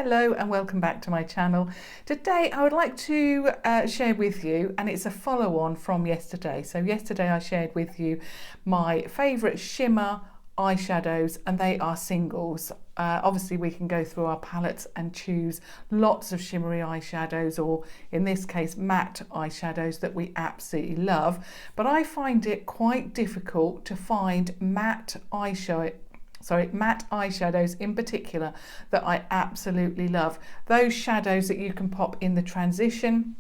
Hello and welcome back to my channel. Today I would like to share with you, and it's a follow-on from yesterday. So yesterday I shared with you my favourite shimmer eyeshadows, and they are singles. Obviously we can go through our palettes and choose lots of shimmery eyeshadows, or in this case matte eyeshadows that we absolutely love, but I find it quite difficult to find matte eyeshadows in particular that I absolutely love. Those shadows that you can pop in the transition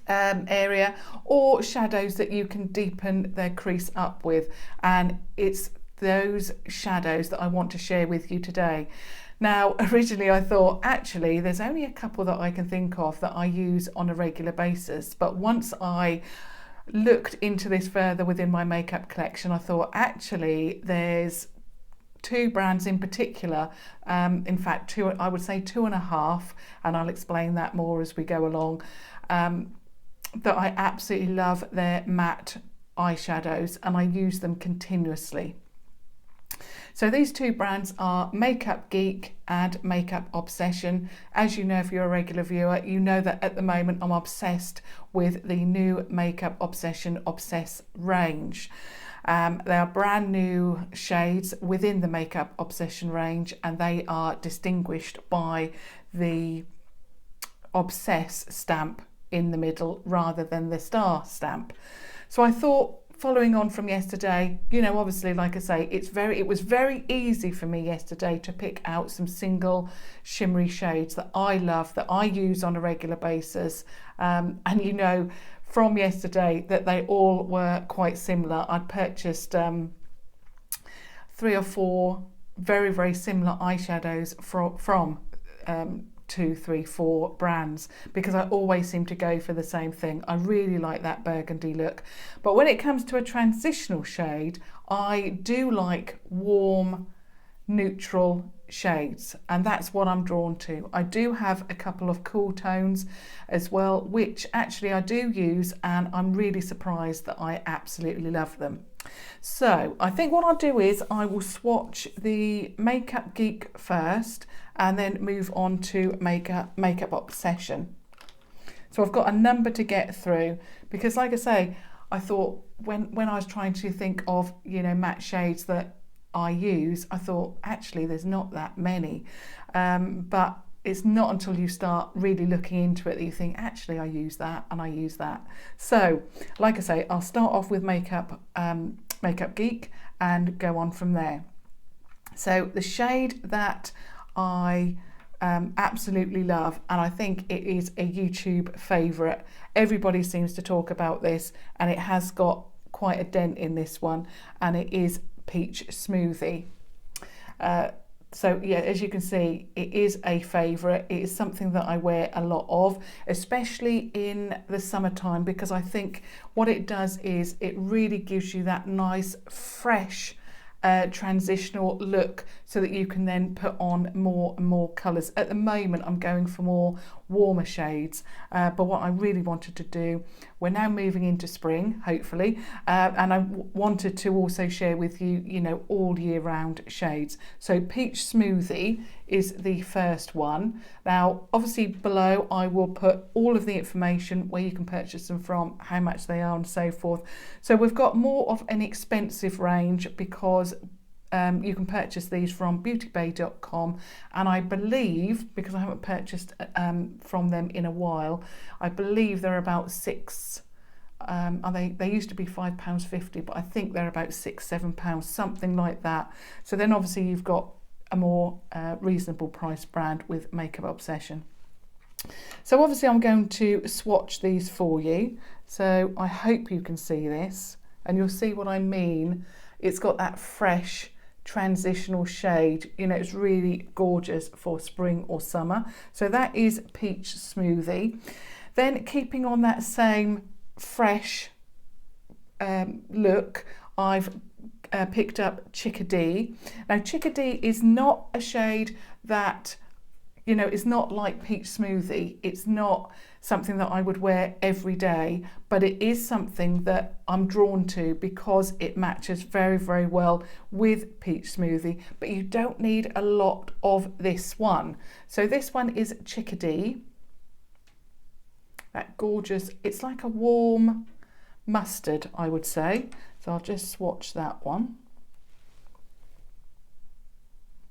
area, or shadows that you can deepen their crease up with, and it's those shadows that I want to share with you today. Now, originally I thought actually there's only a couple that I can think of that I use on a regular basis, but once I looked into this further within my makeup collection, I thought actually there's two brands in particular, in fact two, I would say two and a half, and I'll explain that more as we go along, that I absolutely love. Their matte eyeshadows and I use them continuously. So these two brands are Makeup Geek and Makeup Obsession. As you know, if you're a regular viewer, you know that at the moment I'm obsessed with the new Makeup Obsession Obsess range. They are brand new shades within the Makeup Obsession range, and they are distinguished by the Obsess stamp in the middle rather than the star stamp. So I thought, following on from yesterday, you know, obviously, like I say, it was very easy for me yesterday to pick out some single shimmery shades that I love, that I use on a regular basis, and you know from yesterday that they all were quite similar. I'd purchased 3 or 4 very, very similar eyeshadows from 2, 3, 4 brands, because I always seem to go for the same thing. I really like that burgundy look. But when it comes to a transitional shade, I do like warm, neutral shades, and that's what I'm drawn to. I do have a couple of cool tones as well, which actually I do use, and I'm really surprised that I absolutely love them. So I think what I'll do is I will swatch the Makeup Geek first and then move on to Makeup Obsession. So I've got a number to get through, because like I say, I thought when I was trying to think of, you know, matte shades that I use, I thought actually there's not that many, but it's not until you start really looking into it that you think actually I use that and I use that. So like I say, I'll start off with Makeup Geek and go on from there. So the shade that I absolutely love, and I think it is a YouTube favourite, everybody seems to talk about this, and it has got quite a dent in this one, and it is Peach Smoothie. So yeah, as you can see, it is a favourite. It is something that I wear a lot of, especially in the summertime, because I think what it does is it really gives you that nice fresh transitional look, so that you can then put on more and more colours. At the moment I'm going for more warmer shades, but what I really wanted to do, we're now moving into spring hopefully, and I wanted to also share with you, you know, all year round shades. So Peach Smoothie is the first one. Now obviously below I will put all of the information where you can purchase them from, how much they are and so forth. So we've got more of an expensive range, because you can purchase these from beautybay.com, and I believe, because I haven't purchased from them in a while, I believe they're about they used to be £5.50, but I think they're about £6-7, something like that. So then obviously you've got a more reasonable price brand with Makeup Obsession. So obviously I'm going to swatch these for you, so I hope you can see this and you'll see what I mean. It's got that fresh transitional shade, you know, it's really gorgeous for spring or summer. So that is Peach Smoothie. Then keeping on that same fresh look, I've picked up Chickadee. Now Chickadee is not a shade that you know, it's not like Peach Smoothie. It's not something that I would wear every day, but it is something that I'm drawn to because it matches very, very well with Peach Smoothie, but you don't need a lot of this one. So this one is Chickadee. That gorgeous, it's like a warm mustard, I would say. So I'll just swatch that one.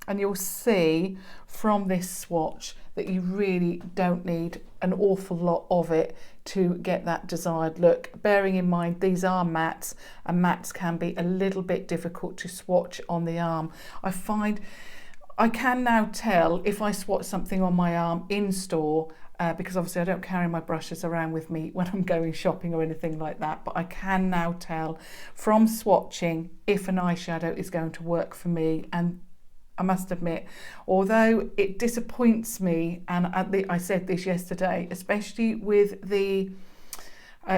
And you'll see from this swatch that you really don't need an awful lot of it to get that desired look. Bearing in mind these are mattes, and mattes can be a little bit difficult to swatch on the arm. I find I can now tell if I swatch something on my arm in store, because obviously I don't carry my brushes around with me when I'm going shopping or anything like that, but I can now tell from swatching if an eyeshadow is going to work for me. And I must admit, although it disappoints me, and I said this yesterday, especially with the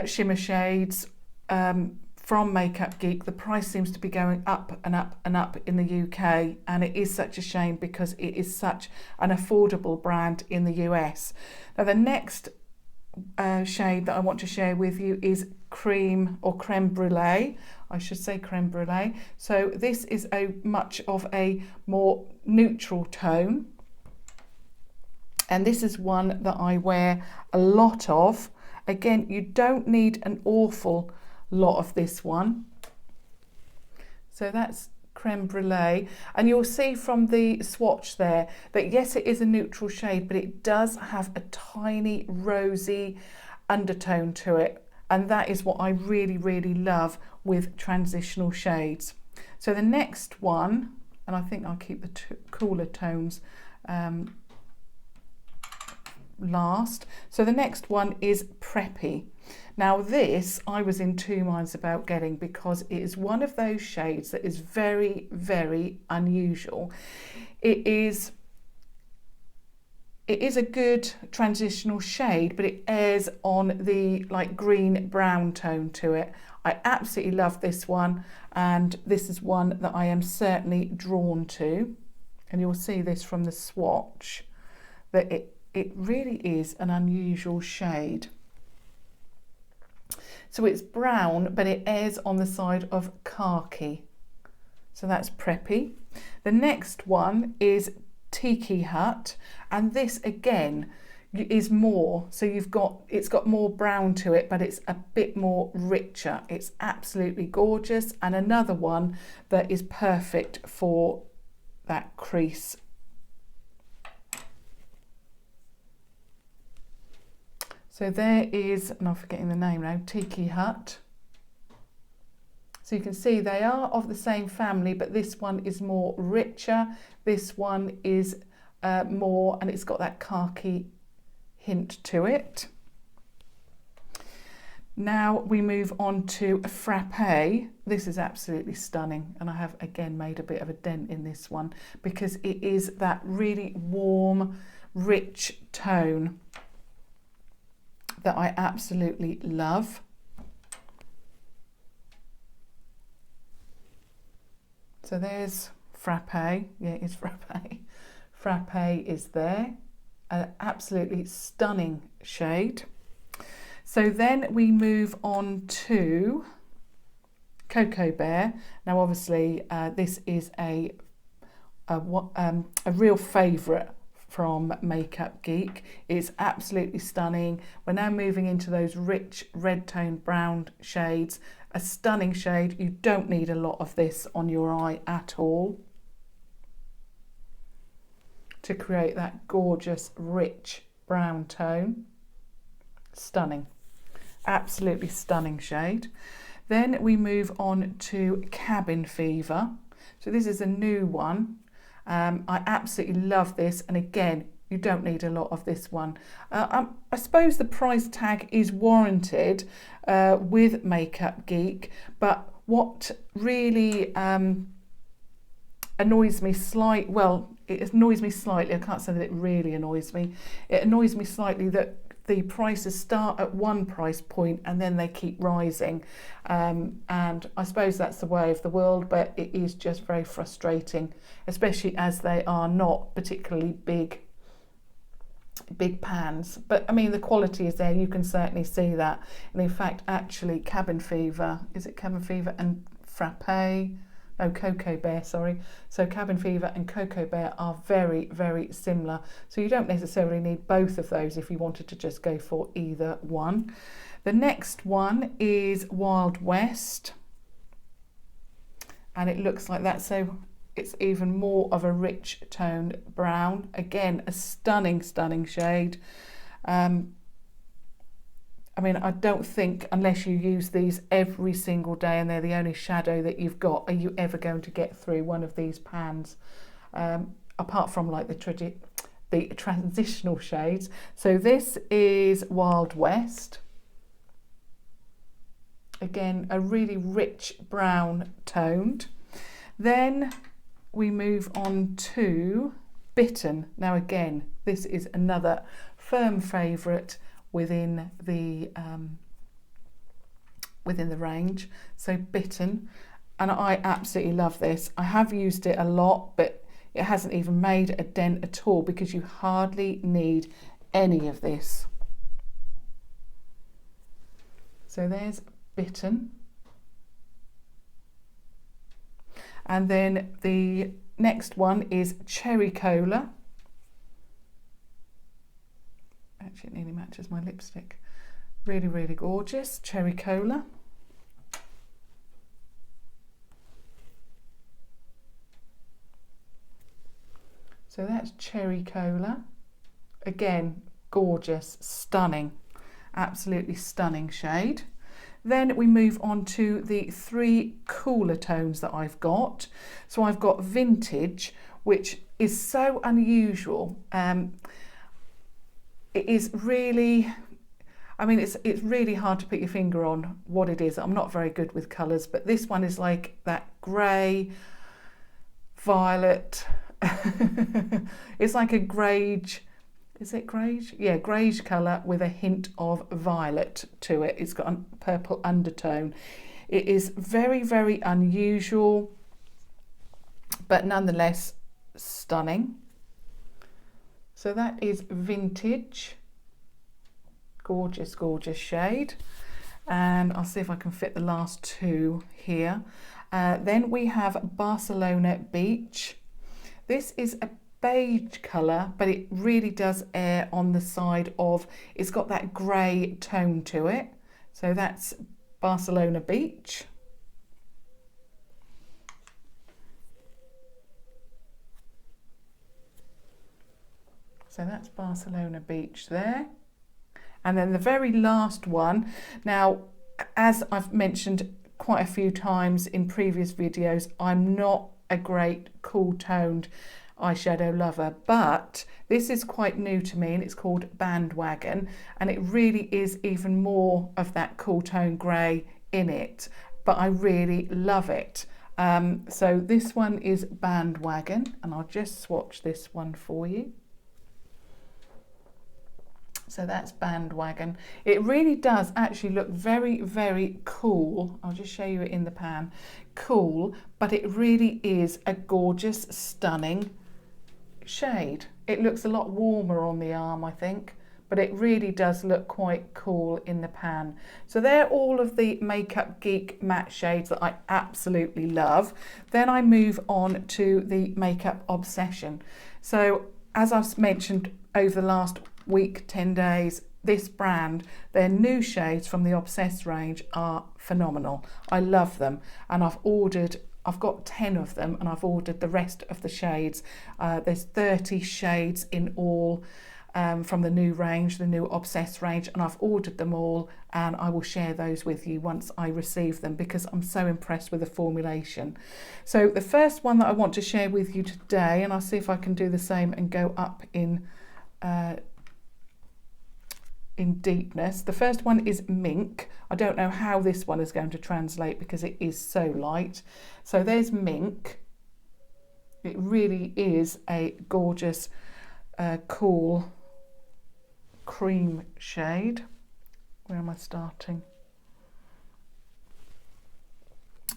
shimmer shades from Makeup Geek, the price seems to be going up and up and up in the UK, and it is such a shame because it is such an affordable brand in the US. Now the next shade that I want to share with you is Crème Brulee. I should say Crème Brulee. So this is much of a more neutral tone, and this is one that I wear a lot of. Again, you don't need an awful lot of this one. So that's Crème Brulee, and you'll see from the swatch there that yes, it is a neutral shade, but it does have a tiny rosy undertone to it, and that is what I really, really love with transitional shades. So the next one, and I think I'll keep the cooler tones last. So the next one is Preppy. Now this I was in two minds about getting because it is one of those shades that is very, very unusual. It is a good transitional shade, but it airs on the like green brown tone to it. I absolutely love this one, and this is one that I am certainly drawn to, and you'll see this from the swatch that it really is an unusual shade. So it's brown, but it airs on the side of khaki. So that's Preppy. The next one is Tiki Hut, and this again is more, so it's got more brown to it, but it's a bit more richer. It's absolutely gorgeous, and another one that is perfect for that crease. So there is, and I'm forgetting the name now, Tiki Hut. So you can see they are of the same family, but this one is more richer. This one is more, and it's got that khaki hint to it. Now we move on to Frappe. This is absolutely stunning, and I have again made a bit of a dent in this one because it is that really warm, rich tone that I absolutely love. So there's Frappe. Yeah, it's Frappe. Frappe is there. An absolutely stunning shade. So then we move on to Cocoa Bear. Now obviously this is a real favourite from Makeup Geek. It's absolutely stunning. We're now moving into those rich red toned brown shades. A stunning shade. You don't need a lot of this on your eye at all to create that gorgeous rich brown tone. Stunning. Absolutely stunning shade. Then we move on to Cabin Fever. So this is a new one. I absolutely love this, and again, you don't need a lot of this one. I suppose the price tag is warranted with Makeup Geek, but what really annoys me slightly, well, it annoys me slightly, I can't say that it really annoys me, it annoys me slightly that the prices start at one price point and then they keep rising, and I suppose that's the way of the world, but it is just very frustrating, especially as they are not particularly big big pans, but I mean the quality is there, you can certainly see that. And in fact, actually Cabin Fever, is it Cabin Fever and Frappe? No, Cocoa Bear, sorry. So Cabin Fever and Cocoa Bear are very, very similar. So you don't necessarily need both of those if you wanted to just go for either one. The next one is Wild West. And it looks like that. So it's even more of a rich toned brown. Again, a stunning, stunning shade. I mean, I don't think, unless you use these every single day and they're the only shadow that you've got, are you ever going to get through one of these pans, apart from like the transitional shades. So this is Wild West. Again, a really rich brown toned. Then we move on to Bitten. Now again, this is another firm favourite within the range. So Bitten, and I absolutely love this. I have used it a lot, but it hasn't even made a dent at all because you hardly need any of this. So there's Bitten. And then the next one is Cherry Cola. Actually, it nearly matches my lipstick. Really, really gorgeous. Cherry Cola. So that's Cherry Cola. Again, gorgeous, stunning, absolutely stunning shade. Then we move on to the three cooler tones that I've got. So I've got Vintage, which is so unusual. It is really, I mean, it's really hard to put your finger on what it is. I'm not very good with colours, but this one is like that grey, violet. It's like a greige, is it greige? Yeah, greige colour with a hint of violet to it. It's got a purple undertone. It is very, very unusual, but nonetheless stunning. So that is Vintage. Gorgeous, gorgeous shade. And I'll see if I can fit the last two here. Then we have Barcelona Beach. This is a beige colour, but it really does err on the side of, it's got that grey tone to it. So that's Barcelona Beach. So that's Barcelona Beach there. And then the very last one. Now, as I've mentioned quite a few times in previous videos, I'm not a great cool toned eyeshadow lover, but this is quite new to me and it's called Wagon, and it really is even more of that cool tone grey in it, but I really love it. So this one is Wagon, and I'll just swatch this one for you. So that's Wagon. It really does actually look very, very cool. I'll just show you it in the pan. Cool, but it really is a gorgeous, stunning shade. It looks a lot warmer on the arm, I think, but it really does look quite cool in the pan. So they're all of the Makeup Geek matte shades that I absolutely love. Then I move on to the Makeup Obsession. So as I've mentioned over the last week, 10 days, this brand, their new shades from the Obsessed range are phenomenal. I love them, and I've got 10 of them, and I've ordered the rest of the shades. There's 30 shades in all from the new range, the new Obsessed range, and I've ordered them all, and I will share those with you once I receive them because I'm so impressed with the formulation. So the first one that I want to share with you today, and I'll see if I can do the same and go up in deepness. The first one is Mink. I don't know how this one is going to translate because it is so light. So there's Mink. It really is a gorgeous, cool cream shade. Where am I starting?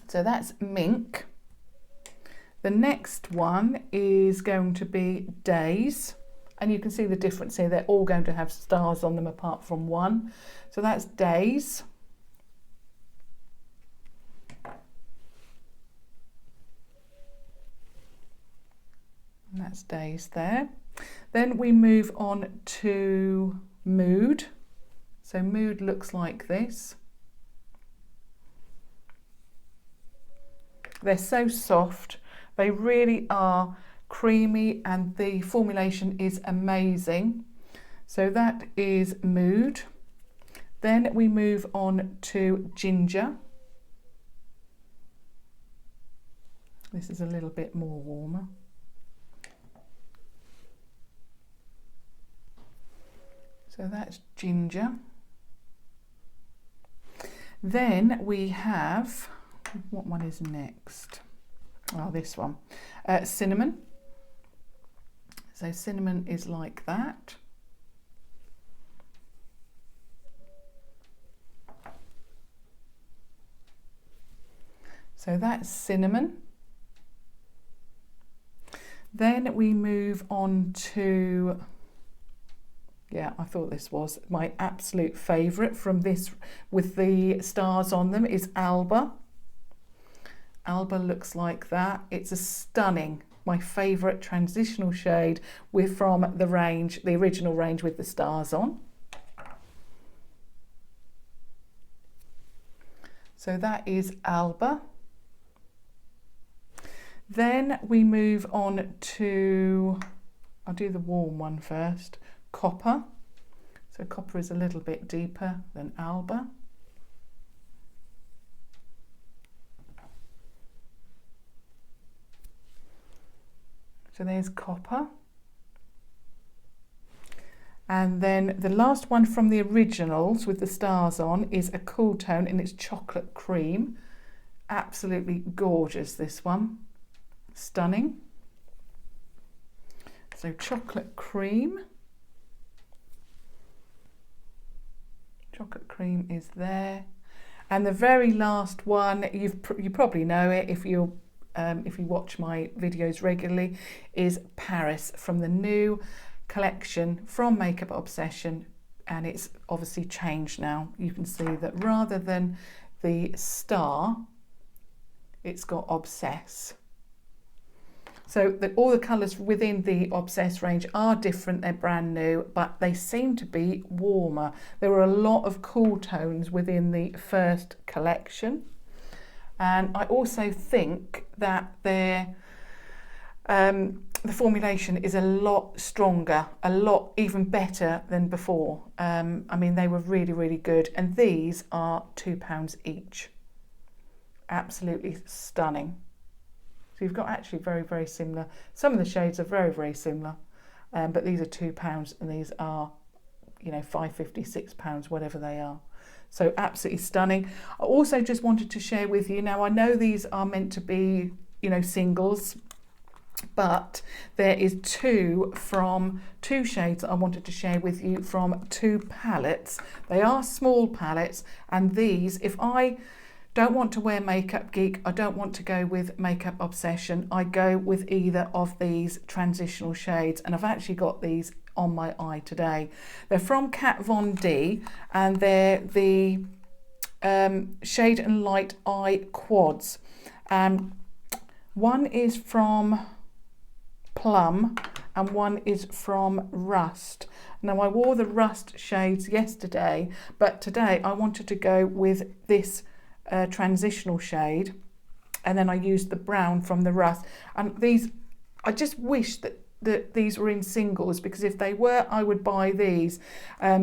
So that's Mink. The next one is going to be Daze. And you can see the difference here. They're all going to have stars on them apart from one. So that's Daze. And that's Daze there. Then we move on to Mood. So Mood looks like this. They're so soft. They really are creamy and the formulation is amazing. So that is Mood. Then we move on to Ginger. This is a little bit more warmer. So that's Ginger. Then we have, what one is next? Oh, this one. Cinnamon. So Cinnamon is like that. So that's Cinnamon. Then we move on to, yeah, I thought this was my absolute favourite from this with the stars on them is Alba. Alba looks like that. It's a stunning, my favourite transitional shade from the range, the original range with the stars on. So that is Alba. Then we move on to, I'll do the warm one first, Copper. So Copper is a little bit deeper than Alba. So there's Copper. And then the last one from the originals with the stars on is a cool tone and it's Chocolate Cream. Absolutely gorgeous, this one. Stunning. So Chocolate Cream. Chocolate Cream is there. And the very last one, you probably know it if you watch my videos regularly, is Paris from the new collection from Makeup Obsession, and it's obviously changed now. You can see that rather than the star, it's got Obsess. So all the colours within the Obsess range are different, they're brand new, but they seem to be warmer. There were a lot of cool tones within the first collection. And I also think that the formulation is a lot stronger, a lot even better than before. I mean, they were really, really good. And these are £2 each. Absolutely stunning. So you've got actually very, very similar. Some of the shades are very, very similar, but these are £2 and these are, you know, £5.50, £6, whatever they are. So absolutely stunning. I also just wanted to share with you, now I know these are meant to be, you know, singles, but there is two shades that I wanted to share with you from two palettes. They are small palettes, and these, if I don't want to wear Makeup Geek, I don't want to go with Makeup Obsession, I go with either of these transitional shades, and I've actually got these on my eye today. They're from Kat Von D, and they're the Shade and Light Eye Quads. One is from Plum and one is from Rust. Now I wore the Rust shades yesterday, but today I wanted to go with this transitional shade, and then I used the brown from the Rust. And these, I just wish that these were in singles, because if they were, I would buy these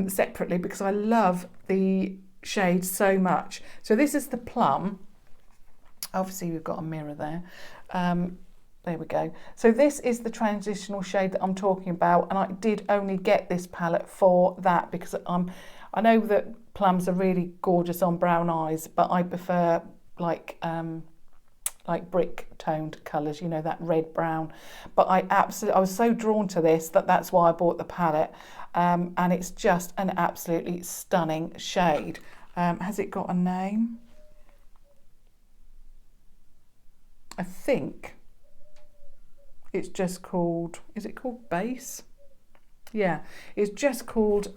separately, because I love the shades so much. So this is the Plum. Obviously we've got a mirror there. There we go. So this is the transitional shade that I'm talking about, and I did only get this palette for that, because I know that Plums are really gorgeous on brown eyes, but I prefer like brick toned colours, you know, that red brown. But I was so drawn to this that's why I bought the palette, and it's just an absolutely stunning shade. Has it got a name? I think it's just called, is it called Base? Yeah, it's just called,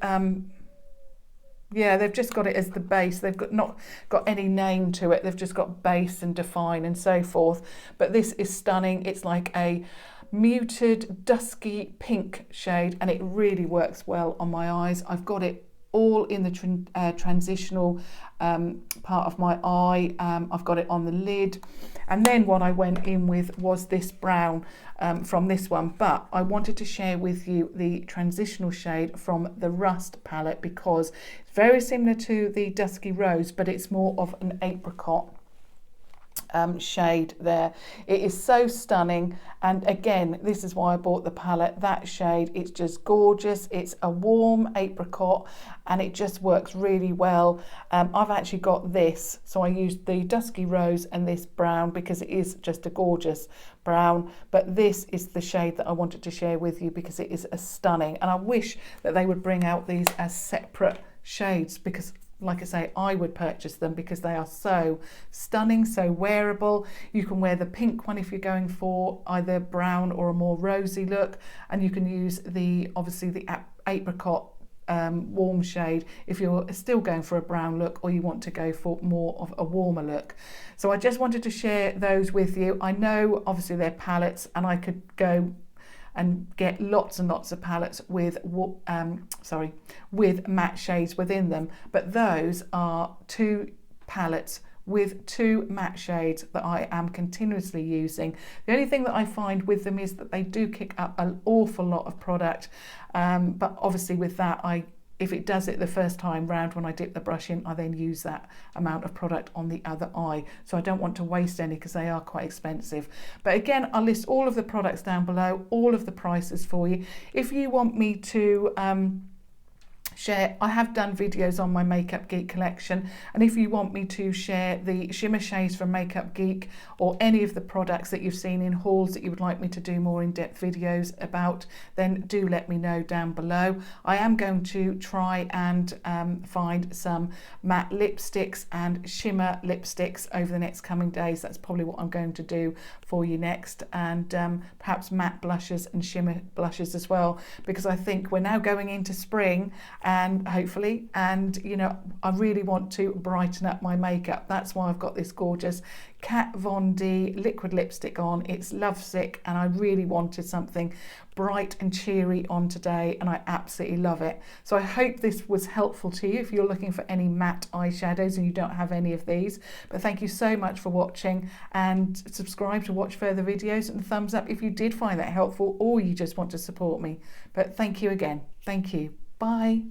yeah, they've just got it as the base. They've not got any name to it. They've just got base and define and so forth. But this is stunning. It's like a muted dusky pink shade, and it really works well on my eyes. I've got it all in the transitional part of my eye. I've got it on the lid, and then what I went in with was this brown from this one, but I wanted to share with you the transitional shade from the Rust palette because it's very similar to the Dusky Rose, but it's more of an apricot shade there. It is so stunning, and again, this is why I bought the palette. That shade, it's just gorgeous. It's a warm apricot and it just works really well. I've actually got this, so I used the Dusky Rose and this brown because it is just a gorgeous brown, but this is the shade that I wanted to share with you because it is a stunning, and I wish that they would bring out these as separate shades because, like I say, I would purchase them because they are so stunning, so wearable. You can wear the pink one if you're going for either brown or a more rosy look, and you can use obviously the apricot warm shade if you're still going for a brown look or you want to go for more of a warmer look. So I just wanted to share those with you. I know obviously they're palettes, and I could go and get lots and lots of palettes with matte shades within them, but those are two palettes with two matte shades that I am continuously using. The only thing that I find with them is that they do kick up an awful lot of product, but obviously with that, if it does it the first time round when I dip the brush in, I then use that amount of product on the other eye. So I don't want to waste any because they are quite expensive. But again, I'll list all of the products down below, all of the prices for you. If you want me to share, I have done videos on my Makeup Geek collection, and if you want me to share the shimmer shades from Makeup Geek or any of the products that you've seen in hauls that you would like me to do more in-depth videos about, then do let me know down below. I am going to try and find some matte lipsticks and shimmer lipsticks over the next coming days. That's probably what I'm going to do for you next, and perhaps matte blushes and shimmer blushes as well, because I think we're now going into spring, and hopefully, and you know, I really want to brighten up my makeup. That's why I've got this gorgeous Kat Von D liquid lipstick on. It's Lovesick, and I really wanted something bright and cheery on today, and I absolutely love it. So I hope this was helpful to you if you're looking for any matte eyeshadows and you don't have any of these. But thank you so much for watching, and subscribe to watch further videos, and thumbs up if you did find that helpful or you just want to support me. But thank you again. Thank you. Bye.